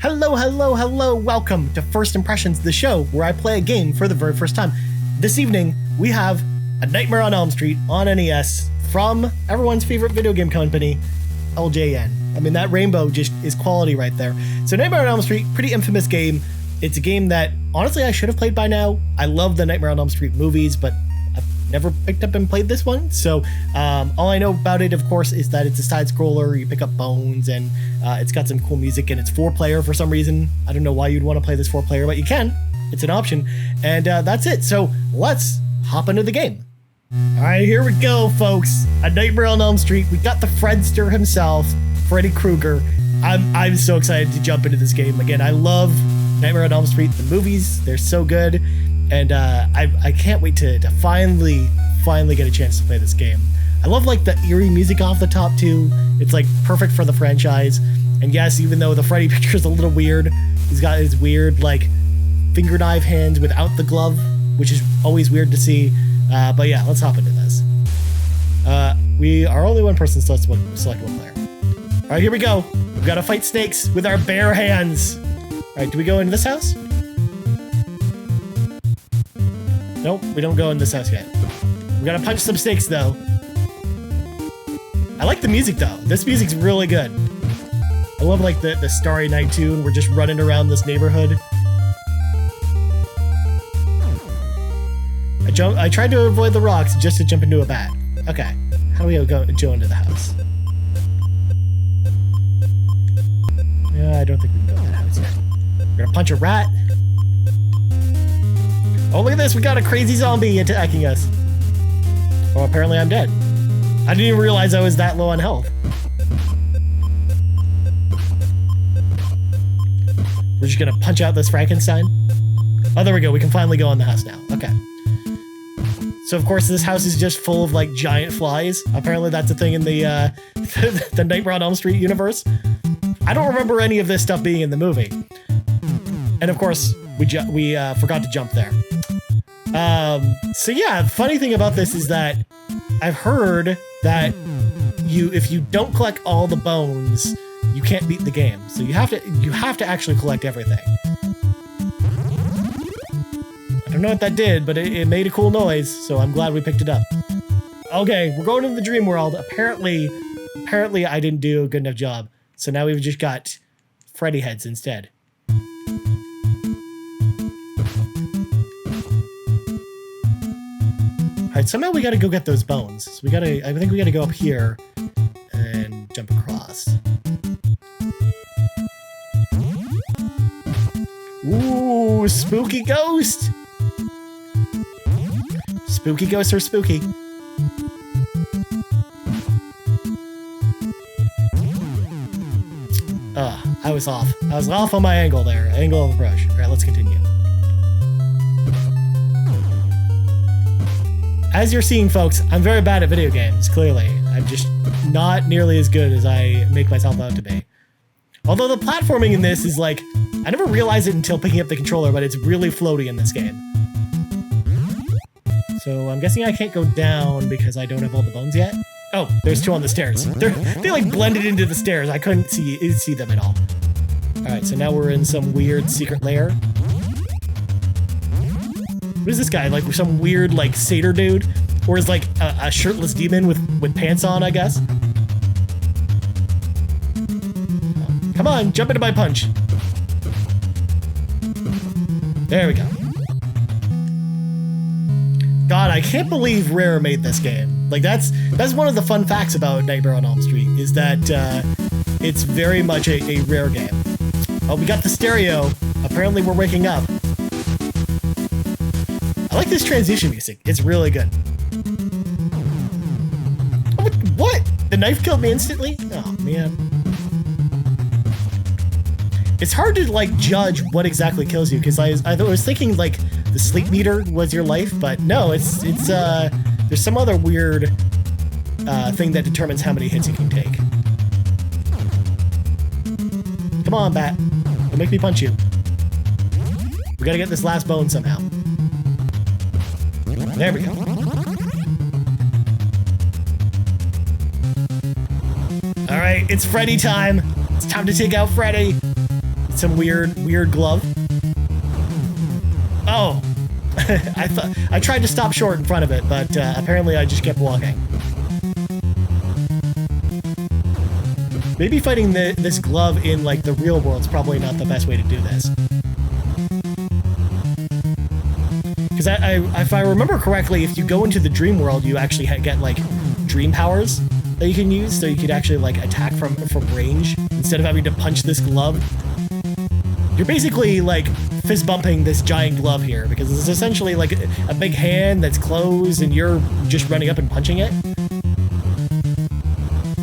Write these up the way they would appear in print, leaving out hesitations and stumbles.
Hello, hello, hello. Welcome to First Impressions, the show where I play a game for the very first time. This evening, we have A Nightmare on Elm Street on NES from everyone's favorite video game company, LJN. I mean, that rainbow just is quality right there. So Nightmare on Elm Street, pretty infamous game. It's a game that, honestly, I should have played by now. I love the Nightmare on Elm Street movies, but I've never picked up and played this one. So all I know about it, of course, is that it's a side-scroller. You pick up bones, and it's got some cool music, and it's 4-player for some reason. I don't know why you'd want to play this 4-player, but you can. It's an option. And that's it. So let's hop into the game. All right, here we go, folks. A Nightmare on Elm Street. We got the Fredster himself, Freddy Krueger. I'm so excited to jump into this game. Again, I love Nightmare on Elm Street. The movies, they're so good. And I can't wait to finally get a chance to play this game. I love like the eerie music off the top too. It's like perfect for the franchise. And yes, even though the Freddy picture is a little weird, he's got his weird like finger knife hands without the glove, which is always weird to see. But yeah, let's hop into this. We are only one person, so let's select one player. All right, here we go. We've got to fight snakes with our bare hands. All right, do we go into this house? Nope, we don't go in this house yet. We gotta punch some snakes though. I like the music though. This music's really good. I love like the Starry Night tune. We're just running around this neighborhood. I tried to avoid the rocks just to jump into a bat. Okay, how do we go into the house? Yeah, I don't think we can go in that house yet. We're gonna punch a rat. Oh, look at this. We got a crazy zombie attacking us. Oh, apparently I'm dead. I didn't even realize I was that low on health. We're just gonna punch out this Frankenstein. Oh, there we go. We can finally go in the house now. Okay. So, of course, this house is just full of, like, giant flies. Apparently that's a thing in the the Nightmare on Elm Street universe. I don't remember any of this stuff being in the movie. And, of course, we forgot to jump there. So yeah, funny thing about this is that I've heard that if you don't collect all the bones, you can't beat the game. So you have to actually collect everything. I don't know what that did, but it made a cool noise, so I'm glad we picked it up. Okay, we're going to the dream world. Apparently I didn't do a good enough job. So now we've just got Freddy heads instead. All right, somehow we gotta go get those bones. So I think we gotta go up here and jump across. Ooh, spooky ghost! Spooky ghosts are spooky. I was off. I was off on my angle there. Angle of approach. All right, let's continue. As you're seeing, folks, I'm very bad at video games, clearly. I'm just not nearly as good as I make myself out to be. Although the platforming in this is like, I never realized it until picking up the controller, but it's really floaty in this game. So I'm guessing I can't go down because I don't have all the bones yet. Oh, there's two on the stairs. They like blended into the stairs. I couldn't see them at all. All right, so now we're in some weird secret lair. What is this guy? Like some weird like satyr dude? Or is like a shirtless demon with pants on, I guess? Come on, jump into my punch. There we go. God, I can't believe Rare made this game. Like that's one of the fun facts about Nightmare on Elm Street is that it's very much a Rare game. Oh, we got the stereo. Apparently we're waking up. I like this transition music. It's really good. Oh, what? The knife killed me instantly? Oh, man. It's hard to, like, judge what exactly kills you, because I was thinking, like, the sleep meter was your life, but no, it's there's some other weird thing that determines how many hits you can take. Come on, bat. Don't make me punch you. We gotta get this last bone somehow. There we go. All right, it's Freddy time. It's time to take out Freddy. some weird glove. Oh, I tried to stop short in front of it, but apparently I just kept walking. Maybe fighting this glove in like the real world is probably not the best way to do this. Because if I remember correctly, if you go into the dream world, you actually get like dream powers that you can use, so you could actually like attack from range instead of having to punch this glove. You're basically like fist bumping this giant glove here because it's essentially like a big hand that's closed and you're just running up and punching it.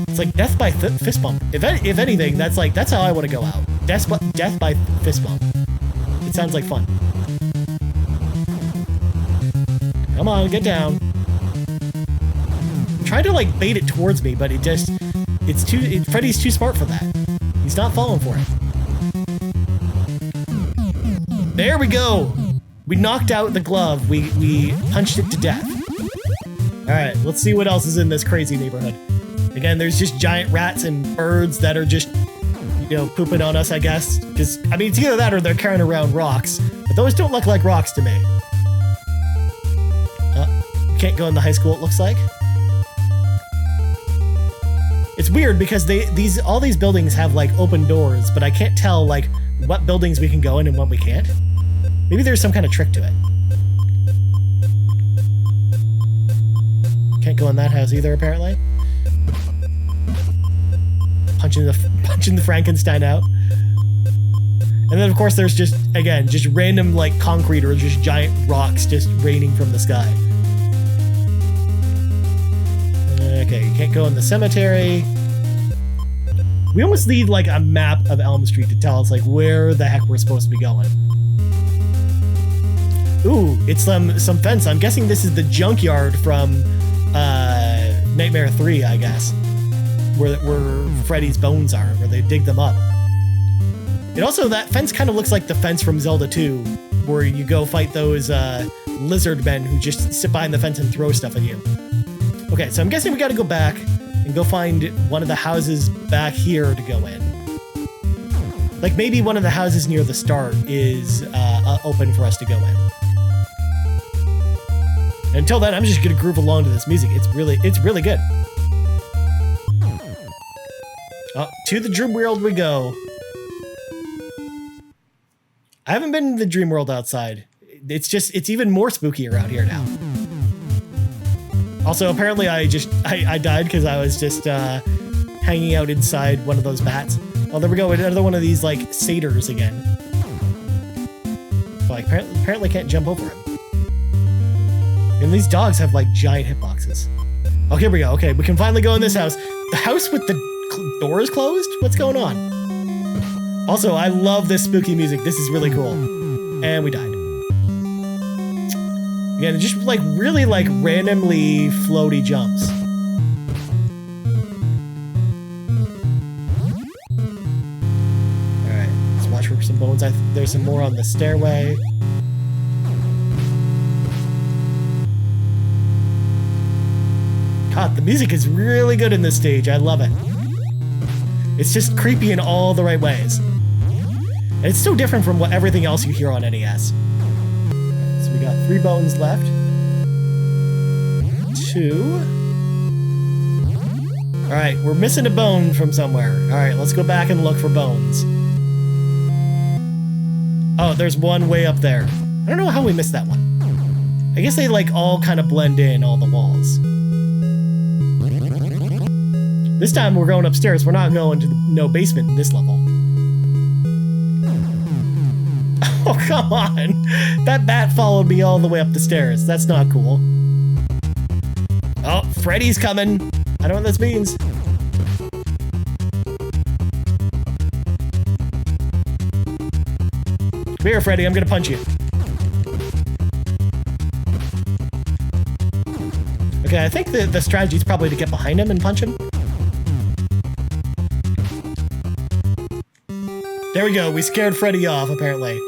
It's like death by fist bump. If anything, that's how I want to go out. Death by fist bump. It sounds like fun. Come on, get down. I'm trying to like bait it towards me, but Freddy's too smart for that. He's not falling for it. There we go. We knocked out the glove. We punched it to death. All right, let's see what else is in this crazy neighborhood. Again, there's just giant rats and birds that are just, pooping on us, I guess. Because, I mean, it's either that or they're carrying around rocks. But those don't look like rocks to me. Can't go in the high school, it looks like. It's weird because all these buildings have, like, open doors, but I can't tell, like, what buildings we can go in and what we can't. Maybe there's some kind of trick to it. Can't go in that house either, apparently. Punching the Frankenstein out. And then, of course, there's just random, like, concrete or just giant rocks just raining from the sky. Okay, you can't go in the cemetery. We almost need, like, a map of Elm Street to tell us, like, where the heck we're supposed to be going. Ooh, it's some fence. I'm guessing this is the junkyard from Nightmare 3, I guess. Where Freddy's bones are, where they dig them up. And also, that fence kind of looks like the fence from Zelda 2, where you go fight those lizard men who just sit behind the fence and throw stuff at you. Okay, so I'm guessing we gotta go back and go find one of the houses back here to go in. Like, maybe one of the houses near the start is open for us to go in. And until then, I'm just gonna groove along to this music. It's really good. Oh, to the dream world we go. I haven't been in the dream world outside. It's even more spookier out here now. Also, apparently I died because I was just hanging out inside one of those bats. Oh, there we go, another one of these, like, satyrs again. Like, apparently can't jump over him. And these dogs have, like, giant hitboxes. Oh, here we go. Okay, we can finally go in this house. The house with the doors closed? What's going on? Also, I love this spooky music. This is really cool. And we died. Again, just like really like randomly floaty jumps. Alright, let's watch for some bones. There's some more on the stairway. God, the music is really good in this stage. I love it. It's just creepy in all the right ways. And it's so different from everything else you hear on NES. Right, so we got 3 bones left. 2. Alright, we're missing a bone from somewhere. Alright, let's go back and look for bones. Oh, there's one way up there. I don't know how we missed that one. I guess they like all kind of blend in, all the walls. This time we're going upstairs. We're not going to no basement in this level. Oh, come on. That bat followed me all the way up the stairs. That's not cool. Oh, Freddy's coming. I don't know what this means. Come here, Freddy. I'm gonna punch you. Okay, I think the strategy is probably to get behind him and punch him. There we go. We scared Freddy off, apparently.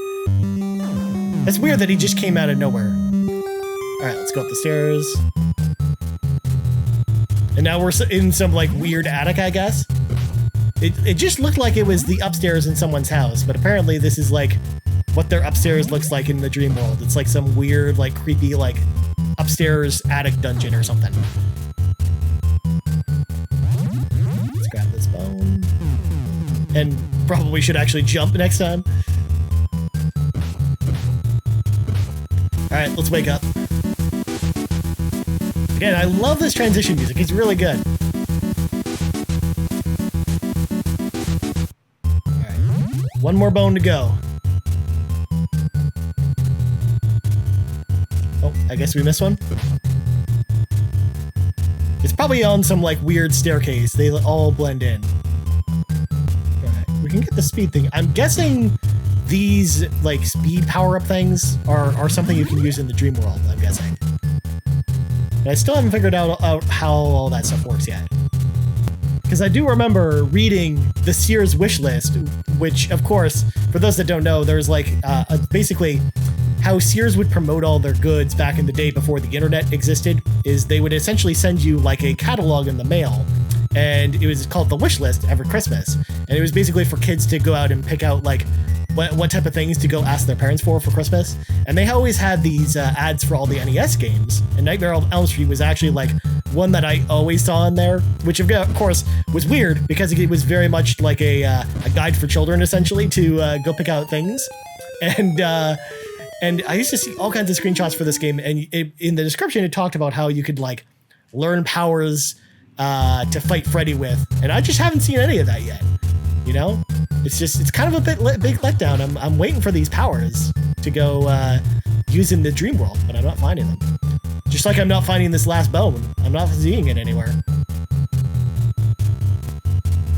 It's weird that he just came out of nowhere. Alright, let's go up the stairs. And now we're in some, like, weird attic, I guess. It just looked like it was the upstairs in someone's house, but apparently this is like what their upstairs looks like in the dream world. It's like some weird, like creepy, like upstairs attic dungeon or something. Let's grab this bone. And probably should actually jump next time. All right, let's wake up. Again, I love this transition music. It's really good. All right, one more bone to go. Oh, I guess we missed one. It's probably on some like weird staircase. They all blend in. All right, we can get the speed thing. I'm guessing these like speed power-up things are something you can use in the dream world, I'm guessing. But I still haven't figured out how all that stuff works yet. Because I do remember reading the Sears wish list, which, of course, for those that don't know, there's like basically how Sears would promote all their goods back in the day before the internet existed is they would essentially send you like a catalog in the mail, and it was called the wish list every Christmas. And it was basically for kids to go out and pick out like what type of things to go ask their parents for Christmas. And they always had these ads for all the NES games, and Nightmare on Elm Street was actually like one that I always saw in there, which of course was weird because it was very much like a guide for children essentially to go pick out things. And I used to see all kinds of screenshots for this game, and in the description it talked about how you could like learn powers to fight Freddy with, and I just haven't seen any of that yet. You know, it's kind of a big letdown. I'm waiting for these powers to go use in the dream world, but I'm not finding them. Just like I'm not finding this last bone. I'm not seeing it anywhere.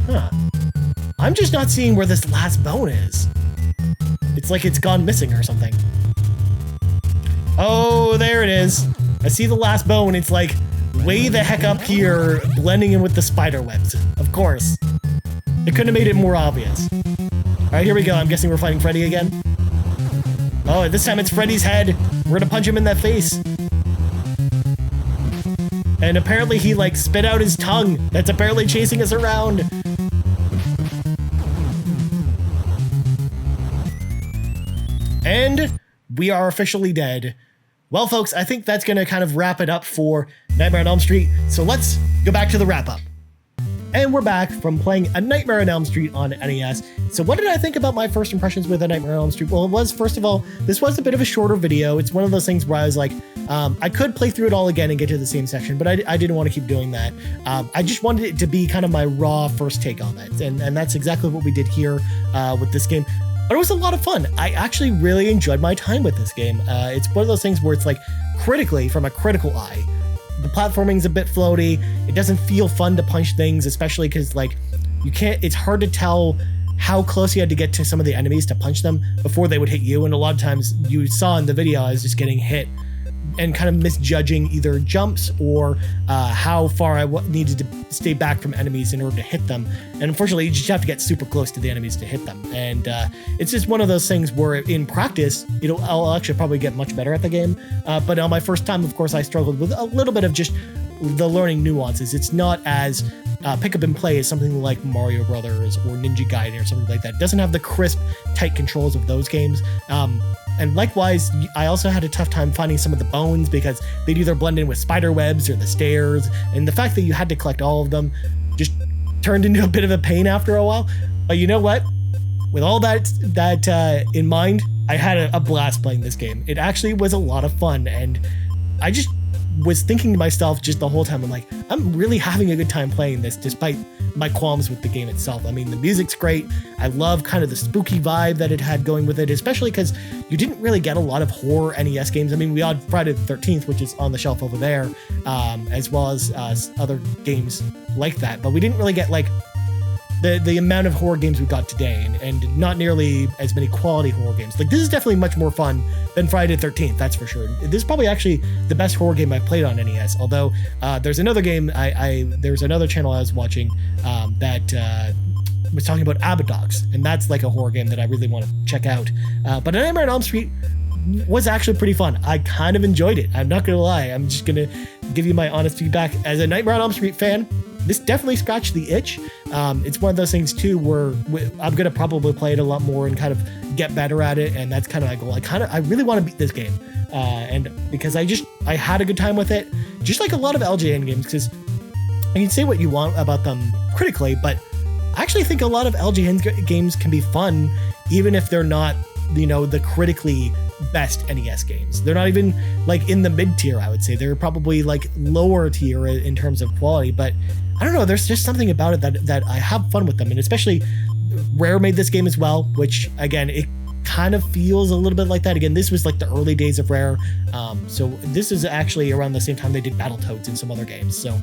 Huh. I'm just not seeing where this last bone is. It's like it's gone missing or something. Oh, there it is. I see the last bone. It's like way the heck up here, blending in with the spider webs. Of course. It couldn't have made it more obvious. All right, here we go. I'm guessing we're fighting Freddy again. Oh, this time it's Freddy's head. We're gonna punch him in that face. And apparently he like spit out his tongue. That's apparently chasing us around. And we are officially dead. Well, folks, I think that's gonna kind of wrap it up for Nightmare on Elm Street. So let's go back to the wrap up. And we're back from playing A Nightmare on Elm Street on NES. So what did I think about my first impressions with A Nightmare on Elm Street? Well, it was, first of all, this was a bit of a shorter video. It's one of those things where I was like, I could play through it all again and get to the same section, but I didn't want to keep doing that. I just wanted it to be kind of my raw first take on it. And that's exactly what we did here with this game. But it was a lot of fun. I actually really enjoyed my time with this game. It's one of those things where it's like critically, from a critical eye, the platforming's a bit floaty. It doesn't feel fun to punch things, especially because like it's hard to tell how close you had to get to some of the enemies to punch them before they would hit you. And a lot of times you saw in the video, I was just getting hit and kind of misjudging either jumps or how far I needed to stay back from enemies in order to hit them. And unfortunately, you just have to get super close to the enemies to hit them. And it's just one of those things where in practice, I'll actually probably get much better at the game. But on my first time, of course, I struggled with a little bit of just the learning nuances. It's not as pick up and play as something like Mario Brothers or Ninja Gaiden or something like that. It doesn't have the crisp, tight controls of those games. And likewise, I also had a tough time finding some of the bones because they'd either blend in with spider webs or the stairs. And the fact that you had to collect all of them just turned into a bit of a pain after a while. But you know what? With all that in mind, I had a blast playing this game. It actually was a lot of fun. And I just was thinking to myself just the whole time, I'm like, I'm really having a good time playing this despite my qualms with the game itself. I mean, the music's great. I love kind of the spooky vibe that it had going with it, especially because you didn't really get a lot of horror NES games. I mean, we had Friday the 13th, which is on the shelf over there, as well as other games like that, but we didn't really get like the amount of horror games we got today, and not nearly as many quality horror games. Like, this is definitely much more fun than Friday the 13th, that's for sure. This is probably actually the best horror game I've played on NES, although there's another game, there's another channel I was watching that was talking about Abadox, and that's like a horror game that I really want to check out. But Nightmare on Elm Street was actually pretty fun. I kind of enjoyed it. I'm not gonna lie. I'm just gonna give you my honest feedback. As a Nightmare on Elm Street fan, this definitely scratched the itch. It's one of those things too where I'm gonna probably play it a lot more and kind of get better at it, and that's kind of my goal. I really want to beat this game, and because I had a good time with it, just like a lot of LJN games. Because you can say what you want about them critically, but I actually think a lot of LJN games can be fun, even if they're not, the critically best NES games. They're not even like in the mid tier, I would say. They're probably like lower tier in terms of quality, but I don't know. There's just something about it that I have fun with them. And especially Rare made this game as well, which again, it kind of feels a little bit like that. Again, this was like the early days of Rare. So this is actually around the same time they did Battletoads and some other games. So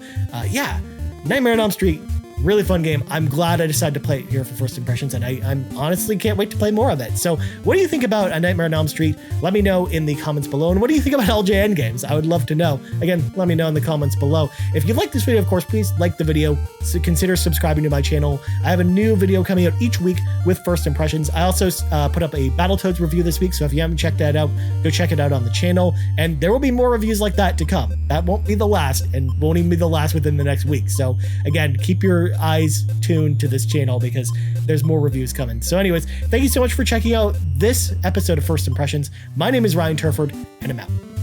yeah, Nightmare on Elm Street, really fun game. I'm glad I decided to play it here for First Impressions, and I'm honestly can't wait to play more of it. So what do you think about A Nightmare on Elm Street? Let me know in the comments below. And what do you think about LJN games? I would love to know. Again, let me know in the comments below. If you like this video, of course, please like the video. So consider subscribing to my channel. I have a new video coming out each week with First Impressions. I also put up a Battletoads review this week, so if you haven't checked that out, go check it out on the channel. And there will be more reviews like that to come. That won't be the last, and won't even be the last within the next week. So again, keep your eyes tuned to this channel because there's more reviews coming. So anyways, thank you so much for checking out this episode of First Impressions. My name is Ryan Turford, and I'm out.